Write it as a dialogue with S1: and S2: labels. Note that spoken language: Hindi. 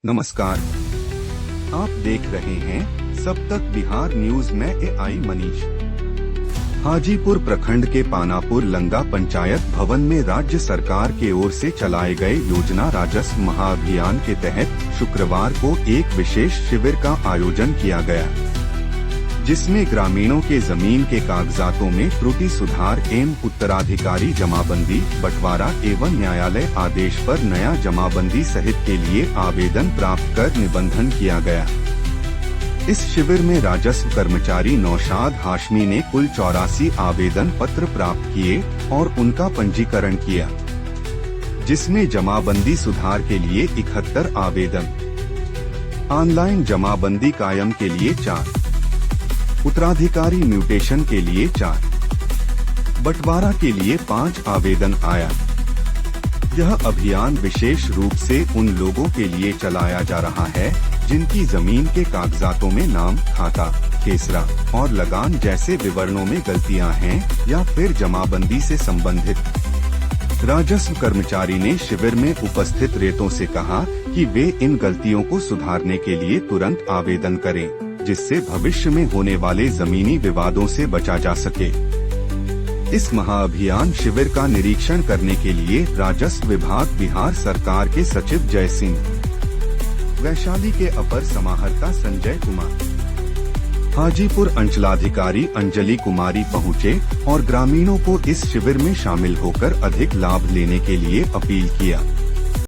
S1: नमस्कार, आप देख रहे हैं सब तक बिहार न्यूज में एआई मनीष। हाजीपुर प्रखंड के पानापुर लंगा पंचायत भवन में राज्य सरकार के ओर से चलाए गए योजना राजस्व महाअभियान के तहत शुक्रवार को एक विशेष शिविर का आयोजन किया गया, जिसमें ग्रामीणों के जमीन के कागजातों में त्रुटि सुधार एवं उत्तराधिकारी जमाबंदी, बंटवारा एवं न्यायालय आदेश पर नया जमाबंदी सहित के लिए आवेदन प्राप्त कर निबंधन किया गया। इस शिविर में राजस्व कर्मचारी नौशाद हाशमी ने कुल 84 आवेदन पत्र प्राप्त किए और उनका पंजीकरण किया, जिसमें जमाबंदी सुधार के लिए 71 आवेदन, ऑनलाइन जमाबंदी कायम के लिए 4, उत्तराधिकारी म्यूटेशन के लिए 4, बंटवारा के लिए 5 आवेदन आया। यह अभियान विशेष रूप से उन लोगों के लिए चलाया जा रहा है जिनकी जमीन के कागजातों में नाम, खाता, खेसरा और लगान जैसे विवरणों में गलतियां हैं या फिर जमाबंदी से संबंधित। राजस्व कर्मचारी ने शिविर में उपस्थित रेतों से कहा कि वे इन गलतियों को सुधारने के लिए तुरंत आवेदन करें, जिससे भविष्य में होने वाले जमीनी विवादों से बचा जा सके। इस महाअभियान शिविर का निरीक्षण करने के लिए राजस्व विभाग बिहार सरकार के सचिव जय सिंह, वैशाली के अपर समाहर्ता संजय कुमार, हाजीपुर अंचलाधिकारी अंजलि कुमारी पहुँचे और ग्रामीणों को इस शिविर में शामिल होकर अधिक लाभ लेने के लिए अपील किया।